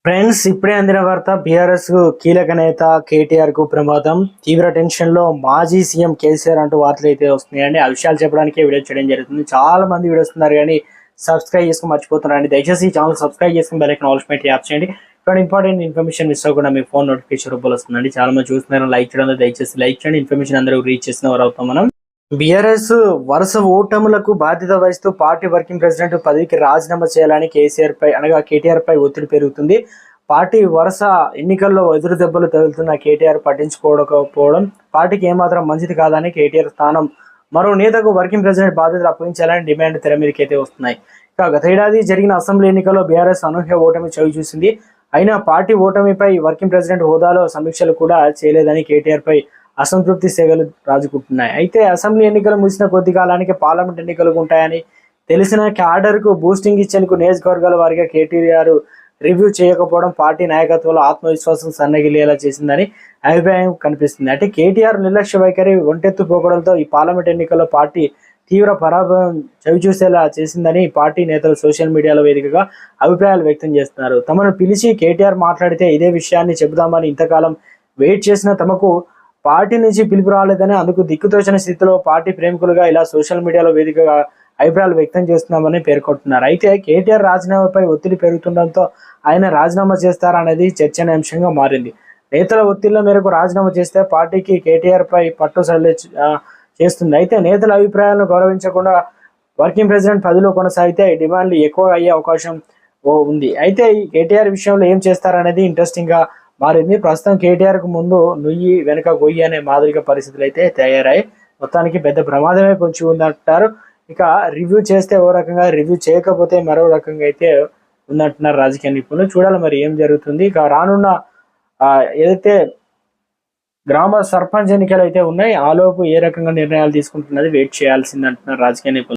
Friends, ఇప్పుడే అందిన వార్త. బీఆర్ఎస్ కీలక నేత కేటీఆర్ కు ప్రమాదం. తీవ్ర టెన్షన్ లో మాజీ సీఎం కేసీఆర్ అంటూ వార్తలు అయితే వస్తున్నాయండి. ఆ విషయాలు చెప్పడానికే వీడియో చేయడం జరుగుతుంది. చాలా మంది వీడియోస్ ఉన్నారు కానీ సబ్స్క్రైబ్ చేసుకుని మర్చిపోతున్నారండి. దయచేసి ఛానల్ సబ్స్క్రైబ్ చేసుకుని బెల్ ఐకాన్ ఆల్ పెట్టి యాప్ చేయండి. ఇక్కడ ఇంపార్టెంట్ ఇన్ఫర్మేషన్ మిస్ అవ్వకుండా మీ ఫోన్ నోటిఫికేషన్ రూపంలో వస్తుందండి. చాలా మంది చూస్తున్నారు, లైక్ చేయడం దయచేసి లైక్ చేయండి. ఇన్ఫర్మేషన్ అందరూ రీచ్ చేసిన వారు అవుతాం మనం. బీఆర్ఎస్ వరుస ఓటములకు బాధ్యత వహిస్తూ పార్టీ వర్కింగ్ ప్రెసిడెంట్ పదవికి రాజీనామా చేయాలని కేటీఆర్ పై ఒత్తిడి పెరుగుతుంది. పార్టీ వరుస ఎన్నికల్లో ఎదురు దెబ్బలు తగులుతున్న కేటీఆర్ పట్టించుకోకపోవడం పార్టీకి ఏమాత్రం మంచిది కాదని కేటీఆర్ స్థానం మరో నేతకు వర్కింగ్ ప్రెసిడెంట్ బాధ్యతలు అప్పగించాలని డిమాండ్ తెర మీదకి అయితే వస్తున్నాయి. ఇక గత ఏడాది జరిగిన అసెంబ్లీ ఎన్నికల్లో బీఆర్ఎస్ అనూహ్య ఓటమి చవి చూసింది. అయినా పార్టీ ఓటమిపై వర్కింగ్ ప్రెసిడెంట్ హోదాలో సమీక్షలు కూడా చేయలేదని కేటీఆర్ పై అసంతృప్తి సేగలు రాజుకుంటున్నాయి. అయితే అసెంబ్లీ ఎన్నికలు ముగిసిన కొద్ది కాలానికి పార్లమెంట్ ఎన్నికలు ఉంటాయని తెలిసిన క్యాడర్ కు బూస్టింగ్ ఇచ్చేందుకు నియోజకవర్గాల వారిగా కేటీఆర్ రివ్యూ చేయకపోవడం పార్టీ నాయకత్వంలో ఆత్మవిశ్వాసం సన్నగిలేలా చేసిందని అభిప్రాయం కనిపిస్తుంది. అంటే కేటీఆర్ నిర్లక్ష్య వైఖరి ఒంటెత్తుపోకడంతో ఈ పార్లమెంట్ ఎన్నికల్లో పార్టీ తీవ్ర పరాభవం చవిచూసేలా చేసిందని పార్టీ నేతలు సోషల్ మీడియాలో వేదికగా అభిప్రాయాలు వ్యక్తం చేస్తున్నారు. తమను పిలిచి కేటీఆర్ మాట్లాడితే ఇదే విషయాన్ని చెబుదామని ఇంతకాలం వెయిట్ చేసిన తమకు పార్టీ నుంచి పిలుపు రాలేదని, అందుకు దిక్కుతోచని స్థితిలో పార్టీ ప్రేమికులుగా ఇలా సోషల్ మీడియాలో వేదికగా అభిప్రాయాలు వ్యక్తం చేస్తున్నామని పేర్కొంటున్నారు. అయితే కేటీఆర్ రాజీనామాపై ఒత్తిడి పెరుగుతుండటంతో ఆయన రాజీనామా చేస్తారనేది చర్చనీయాంశంగా మారింది. నేతల ఒత్తిళ్ల మేరకు రాజీనామా చేస్తే పార్టీకి కేటీఆర్ పై పట్టు సడలే చేస్తుంది. అయితే నేతల అభిప్రాయాలను గౌరవించకుండా వర్కింగ్ ప్రెసిడెంట్ పదవిలో కొనసాగితే డిమాండ్లు ఎక్కువ అయ్యే అవకాశం ఉంది. అయితే ఈ కేటీఆర్ విషయంలో ఏం చేస్తారనేది ఇంట్రెస్టింగ్ గా మారింది. ప్రస్తుతం కేటీఆర్ కు ముందు నుయ్యి వెనుక గొయ్యి అనే మాదిరిగా పరిస్థితులు అయితే తయారయ్యాయి. మొత్తానికి పెద్ద ప్రమాదమే పొంచి ఉందంటారు. ఇక రివ్యూ చేస్తే ఓ రకంగా, రివ్యూ చేయకపోతే మరో రకంగా అయితే ఉందంటున్నారు రాజకీయ నిపుణులు. చూడాలి మరి ఏం జరుగుతుంది. ఇక రానున్న ఏదైతే గ్రామ సర్పంచ్ ఎన్నికలు అయితే ఉన్నాయి, ఆలోపు ఏ రకంగా నిర్ణయాలు తీసుకుంటున్నది వెయిట్ చేయాల్సింది అంటున్నారు రాజకీయ నిపుణులు.